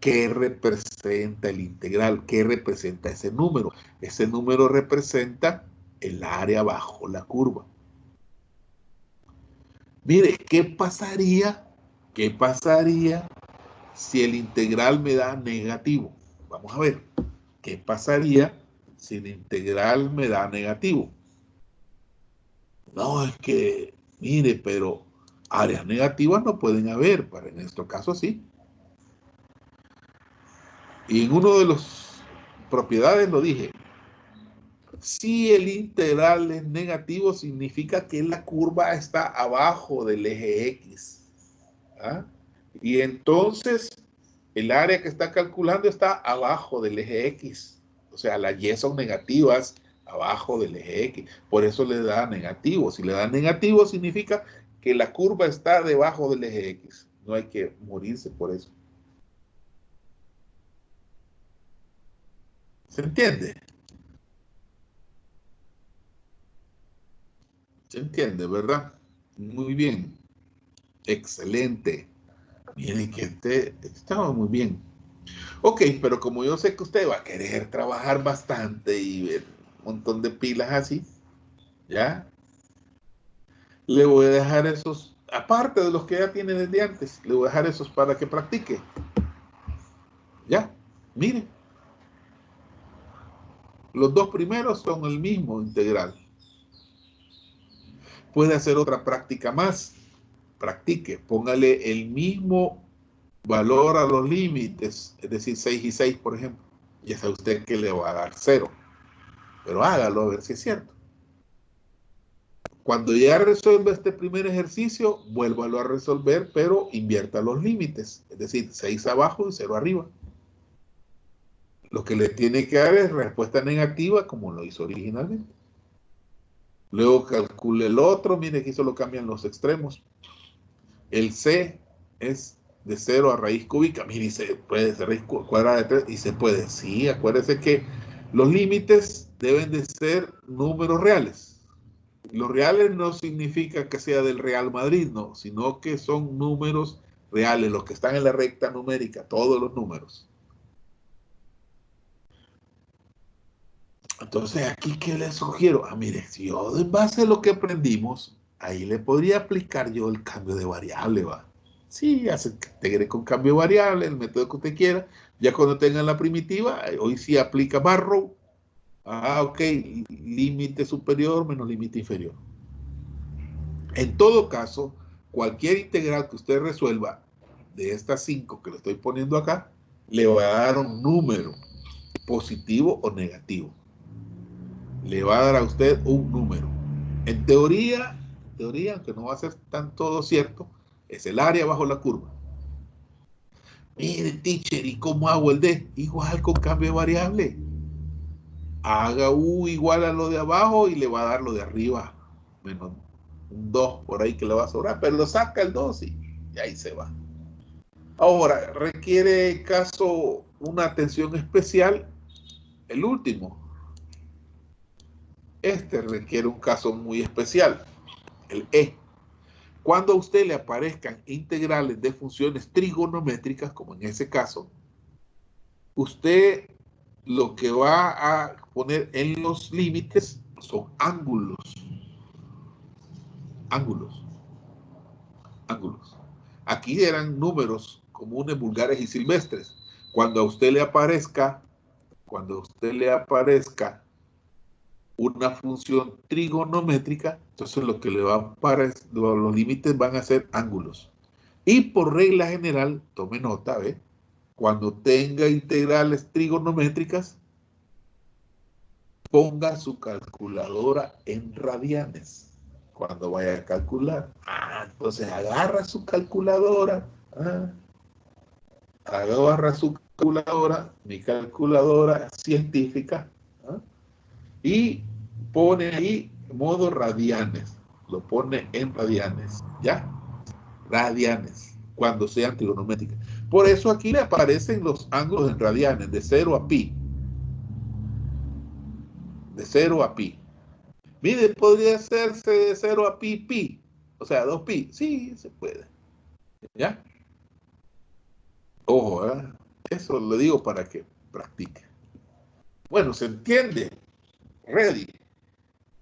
¿Qué representa el integral? ¿Qué representa ese número? Ese número representa el área bajo la curva. Mire, ¿qué pasaría? ¿Qué pasaría si el integral me da negativo? Vamos a ver. ¿Qué pasaría si el integral me da negativo? No, es que, mire, pero áreas negativas no pueden haber, para en nuestro caso sí. Y en uno de los propiedades lo dije. Si el integral es negativo, significa que la curva está abajo del eje X. ¿Ah? Y entonces el área que está calculando está abajo del eje X. O sea, las Y son negativas abajo del eje X. Por eso le da negativo. Si le da negativo, significa que la curva está debajo del eje X. No hay que morirse por eso. ¿Se entiende? ¿Se entiende, verdad? Muy bien. Excelente. Miren que estaba muy bien. Ok, pero como yo sé que usted va a querer trabajar bastante y ver un montón de pilas así, ¿ya? Le voy a dejar esos, aparte de los que ya tiene desde antes, le voy a dejar esos para que practique. ¿Ya? Mire. Los dos primeros son el mismo integral. Puede hacer otra práctica más. Practique, póngale el mismo valor a los límites, es decir, 6 y 6, por ejemplo. Ya sabe usted que le va a dar 0. Pero hágalo a ver si es cierto. Cuando ya resuelva este primer ejercicio, vuélvalo a resolver, pero invierta los límites. Es decir, 6 abajo y 0 arriba. Lo que le tiene que dar es respuesta negativa, como lo hizo originalmente. Luego calcule el otro. Mire que solo cambian los extremos. El C es de 0 a raíz cúbica. Mire, se puede ser raíz cuadrada de 3 y se puede. Sí, acuérdese que los límites deben de ser números reales. Los reales no significa que sea del Real Madrid, no, sino que son números reales, los que están en la recta numérica, todos los números. Entonces, aquí, ¿qué le sugiero? Mire, si yo en base a lo que aprendimos, ahí le podría aplicar yo el cambio de variable, ¿va? Sí, hace que integre con cambio de variable, el método que usted quiera. Ya cuando tengan la primitiva, hoy sí aplica Barrow. Ok, límite superior menos límite inferior. En todo caso, cualquier integral que usted resuelva de estas 5 que le estoy poniendo acá, le va a dar un número, positivo o negativo. Le va a dar a usted un número. En teoría, aunque no va a ser tan todo cierto, es el área bajo la curva. Mire, teacher, ¿y cómo hago el D? Igual con cambio de variable. Haga U igual a lo de abajo y le va a dar lo de arriba. Menos un 2 por ahí que le va a sobrar, pero lo saca el 2 y ahí se va. Ahora, requiere caso una atención especial el último. Este requiere un caso muy especial, el E. Cuando a usted le aparezcan integrales de funciones trigonométricas, como en ese caso, usted lo que va a poner en los límites son ángulos. Ángulos. Ángulos. Aquí eran números comunes, vulgares y silvestres. Cuando a usted le aparezca una función trigonométrica, entonces lo que le va a aparecer, los límites van a ser ángulos. Y por regla general, tome nota, ¿ve? Cuando tenga integrales trigonométricas, ponga su calculadora en radianes. Cuando vaya a calcular. Entonces agarra su calculadora. Agarra su calculadora, mi calculadora científica, y pone ahí modo radianes. Lo pone en radianes, ¿ya? Radianes, cuando sean trigonométricas. Por eso aquí le aparecen los ángulos en radianes, de 0 a pi. De 0 a pi. Mire, podría hacerse de 0 a pi, pi. O sea, 2 pi. Sí, se puede. ¿Ya? Ojo, ¿eh? Eso lo digo para que practique. Bueno, ¿se entiende? Ready.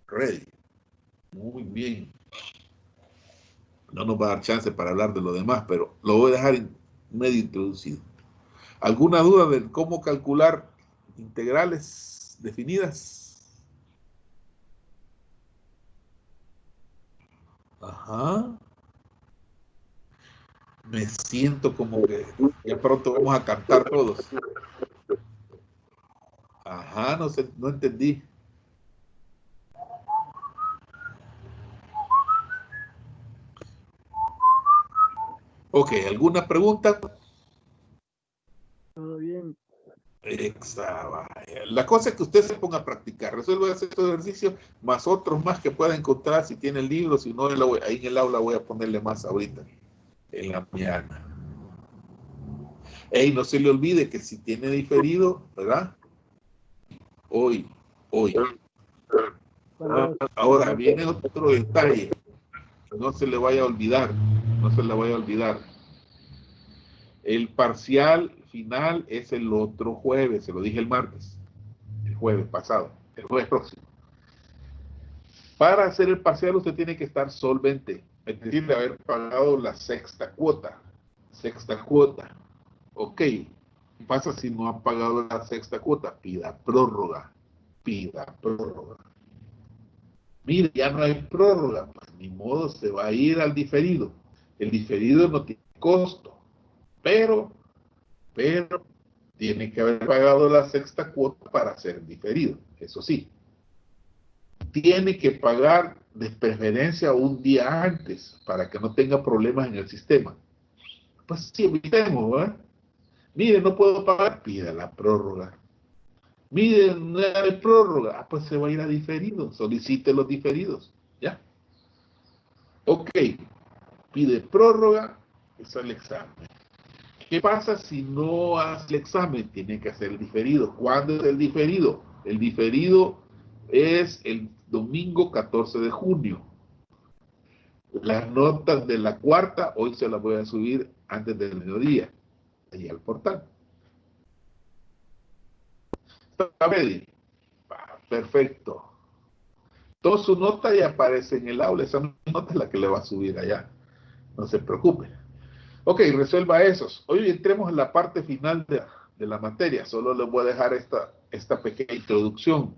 Ready. Muy bien. No nos va a dar chance para hablar de lo demás, pero lo voy a dejar medio introducido. ¿Alguna duda de cómo calcular integrales definidas? Ajá. Me siento como que ya pronto vamos a cantar todos. Ajá, no sé, no entendí. Ok, ¿alguna pregunta? Todo bien. La cosa es que usted se ponga a practicar, resuelva estos ejercicios, más otros más que pueda encontrar si tiene el libro, si no, ahí en el aula voy a ponerle más ahorita, en la mañana. No se le olvide que si tiene diferido, ¿verdad? Hoy. Ahora viene otro detalle, no se le vaya a olvidar, El parcial final es el otro jueves, se lo dije el martes, el jueves pasado, el jueves próximo. Para hacer el parcial usted tiene que estar solvente, es decir, de haber pagado la sexta cuota. Ok, ¿qué pasa si no ha pagado la sexta cuota? Pida prórroga. pida prórroga. Mire, ya no hay prórroga, pues ni modo, se va a ir al diferido. El diferido no tiene costo, pero tiene que haber pagado la sexta cuota para ser diferido, eso sí. Tiene que pagar de preferencia un día antes para que no tenga problemas en el sistema. Pues sí, evitemos, ¿verdad? Mire, no puedo pagar, pida la prórroga. Mire, no hay prórroga, pues se va a ir a diferido, solicite los diferidos, ¿ya? Ok, pide prórroga, es el examen. ¿Qué pasa si no hace el examen? Tiene que hacer el diferido. ¿Cuándo es el diferido? El diferido es el domingo 14 de junio. Las notas de la cuarta, hoy se las voy a subir antes del mediodía, ahí al portal. ¿Está ready? Perfecto. Toda su nota ya aparece en el aula, esa nota es la que le va a subir allá. No se preocupe. Ok, resuelva esos. Hoy entremos en la parte final de la materia. Solo les voy a dejar esta pequeña introducción.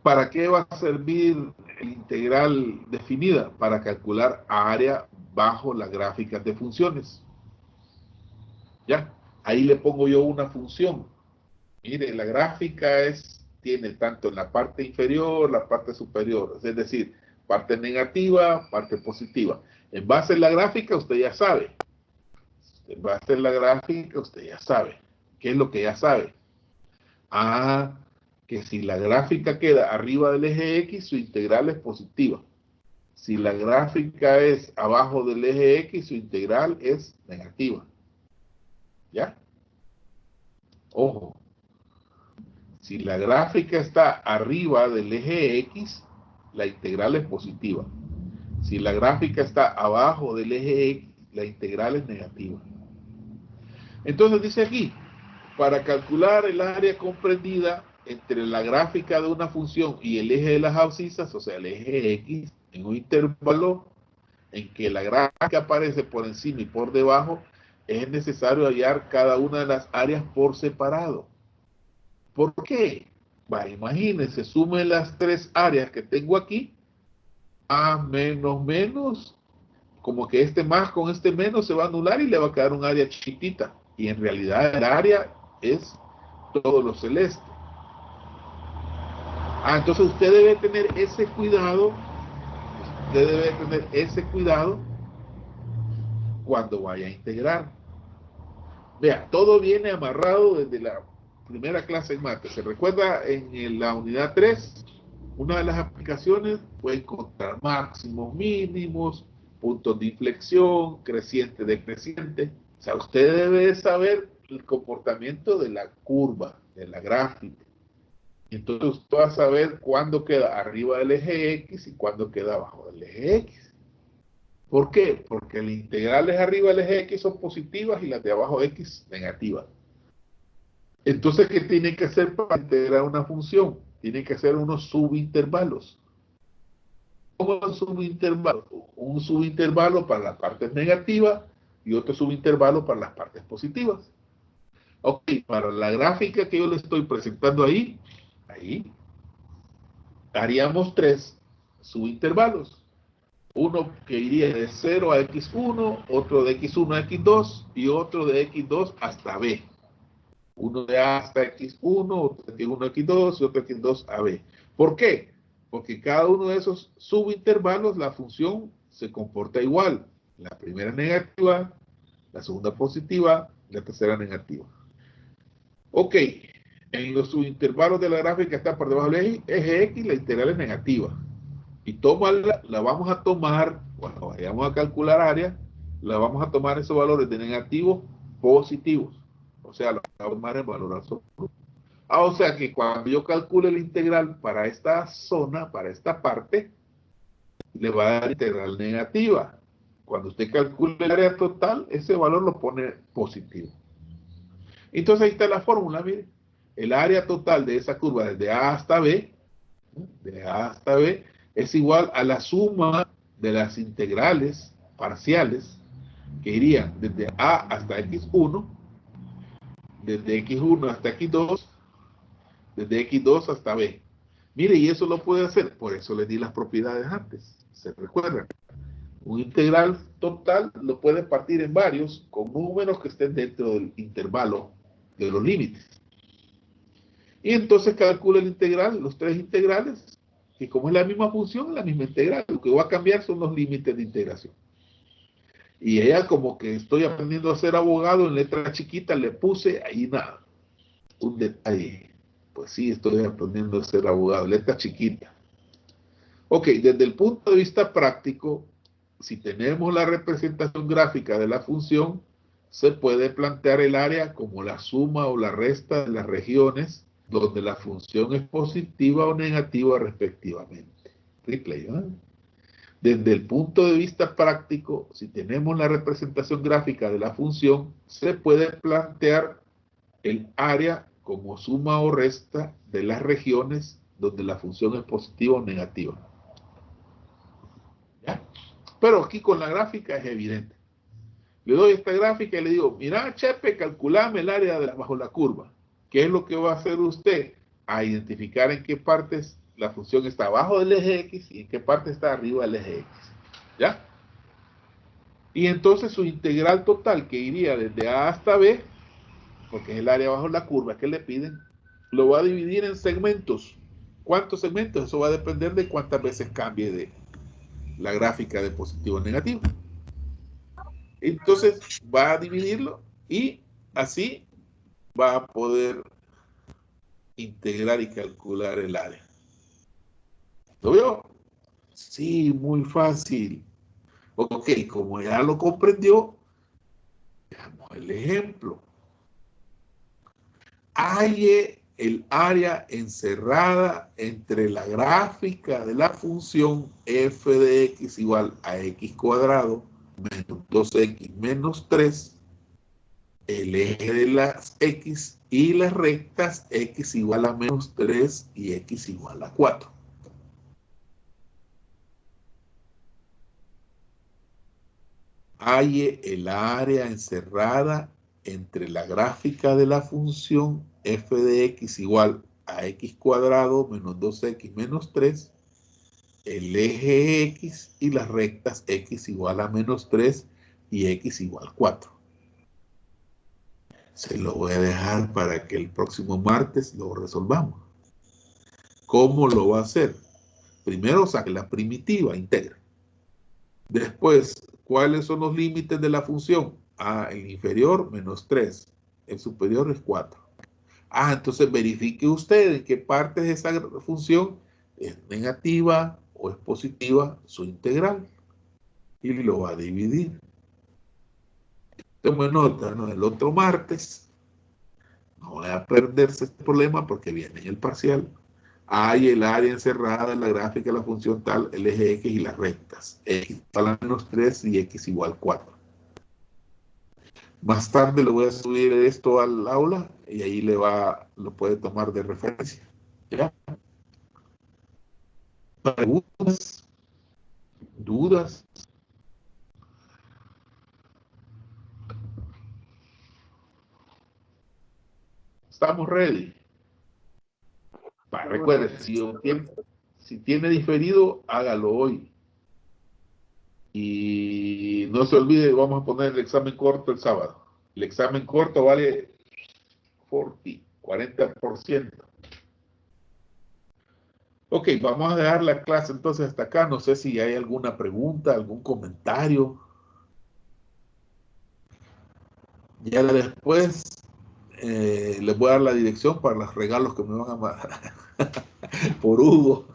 ¿Para qué va a servir el integral definida? Para calcular área bajo las gráficas de funciones. ¿Ya? Ahí le pongo yo una función. Mire, la gráfica tiene tanto en la parte inferior, la parte superior. Es decir, parte negativa, parte positiva. En base a la gráfica, usted ya sabe. En base a la gráfica, usted ya sabe. ¿Qué es lo que ya sabe? Ah, que si la gráfica queda arriba del eje X, su integral es positiva. Si la gráfica es abajo del eje X, su integral es negativa. ¿Ya? Ojo. Si la gráfica está arriba del eje X, la integral es positiva. Si la gráfica está abajo del eje X, la integral es negativa. Entonces dice aquí, para calcular el área comprendida entre la gráfica de una función y el eje de las abscisas, o sea, el eje X, en un intervalo en que la gráfica aparece por encima y por debajo, es necesario hallar cada una de las áreas por separado. ¿Por qué? Va, imagínense, sume las tres áreas que tengo aquí, a menos menos, como que este más con este menos se va a anular y le va a quedar un área chiquitita. Y en realidad el área es todo lo celeste. Entonces usted debe tener ese cuidado, cuando vaya a integrar. Vea, todo viene amarrado desde la primera clase en mate. ¿Se recuerda en la unidad 3? Una de las aplicaciones fue encontrar máximos, mínimos, puntos de inflexión, creciente, decreciente. O sea, usted debe saber el comportamiento de la curva, de la gráfica. Entonces usted va a saber cuándo queda arriba del eje X y cuándo queda abajo del eje X. ¿Por qué? Porque las integrales arriba del eje X son positivas y las de abajo X negativas. Entonces, ¿qué tiene que hacer para integrar una función? Tiene que hacer unos subintervalos. ¿Cómo es un subintervalo? Un subintervalo para las partes negativas y otro subintervalo para las partes positivas. Ok, para la gráfica que yo le estoy presentando ahí haríamos tres subintervalos. Uno que iría de 0 a x1, otro de x1 a x2 y otro de x2 hasta b. Uno de a hasta x1, otro de x1 a x2 y otro de x2 a b. ¿Por qué? Porque cada uno de esos subintervalos la función se comporta igual. La primera negativa, la segunda positiva, la tercera negativa. Ok, en los subintervalos de la gráfica está por debajo del eje X, la integral es negativa. Y la vamos a tomar, cuando vayamos a calcular área, la vamos a tomar esos valores de negativos positivos. O sea, la vamos a tomar en valor absoluto. O sea que cuando yo calcule la integral para esta zona, para esta parte, le va a dar integral negativa. Cuando usted calcule el área total, ese valor lo pone positivo. Entonces ahí está la fórmula, mire. El área total de esa curva desde A hasta B, es igual a la suma de las integrales parciales que irían desde A hasta X1, desde X1 hasta X2, desde X2 hasta B. Mire, y eso lo puede hacer, por eso les di las propiedades antes, ¿se recuerdan? Un integral total lo puede partir en varios con números que estén dentro del intervalo de los límites. Y entonces calcula el integral, los tres integrales, y como es la misma función, es la misma integral. Lo que va a cambiar son los límites de integración. Y ella, como que estoy aprendiendo a ser abogado, en letra chiquita le puse ahí nada. Un detalle. Pues sí, estoy aprendiendo a ser abogado, letra chiquita. Ok, desde el punto de vista práctico, si tenemos la representación gráfica de la función, se puede plantear el área como la suma o la resta de las regiones donde la función es positiva o negativa respectivamente. Replay, ¿eh? Desde el punto de vista práctico, si tenemos la representación gráfica de la función, se puede plantear el área como suma o resta de las regiones donde la función es positiva o negativa. ¿Ya? Pero aquí con la gráfica es evidente. Le doy esta gráfica y le digo, mira, Chepe, calculame el área bajo la curva. ¿Qué es lo que va a hacer usted? A identificar en qué partes la función está abajo del eje X y en qué parte está arriba del eje X. ¿Ya? Y entonces su integral total que iría desde A hasta B, porque es el área bajo la curva que le piden, lo va a dividir en segmentos. ¿Cuántos segmentos? Eso va a depender de cuántas veces cambie de la gráfica de positivo a negativo. Entonces va a dividirlo y así va a poder integrar y calcular el área. ¿Lo veo? Sí, muy fácil. Ok, como ya lo comprendió, veamos el ejemplo. Halle el área encerrada entre la gráfica de la función f de x igual a x cuadrado menos 2x menos 3, el eje de las x y las rectas x igual a menos 3 y x igual a 4. Halle el área encerrada entre la gráfica de la función f de x igual a x cuadrado menos 2x menos 3, el eje x y las rectas x igual a menos 3 y x igual a 4. Se lo voy a dejar para que el próximo martes lo resolvamos. ¿Cómo lo va a hacer? Primero saque la primitiva, integre. Después, ¿cuáles son los límites de la función? El inferior, menos 3. El superior es 4. Entonces verifique usted en qué parte de esa función es negativa o es positiva su integral. Y lo va a dividir. Tome nota, ¿no? El otro martes, no voy a perderse este problema porque viene en el parcial. Hay el área encerrada en la gráfica de la función tal, el eje X y las rectas. X igual a menos 3 y X igual a 4. Más tarde le voy a subir esto al aula y ahí lo puede tomar de referencia. ¿Ya? ¿Preguntas? ¿Dudas? ¿Estamos ready? Recuerde, si tiene diferido, hágalo hoy. Y no se olvide, vamos a poner el examen corto el sábado. El examen corto vale 40%. Ok, vamos a dejar la clase entonces hasta acá. No sé si hay alguna pregunta, algún comentario. Ya después les voy a dar la dirección para los regalos que me van a mandar por Hugo.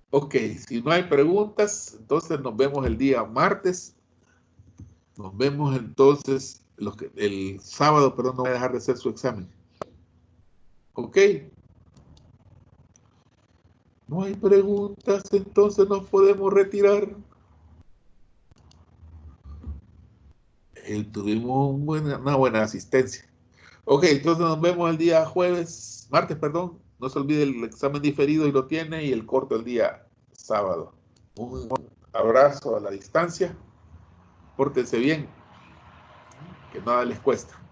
Ok, si no hay preguntas, entonces nos vemos el día martes. Nos vemos entonces el sábado, pero no voy a dejar de hacer su examen. Ok. No hay preguntas, entonces nos podemos retirar. Tuvimos una buena asistencia. Ok, entonces nos vemos el día martes, perdón. No se olvide el examen diferido y lo tiene, y el corto el día sábado. Un abrazo a la distancia. Pórtense bien. que nada les cuesta.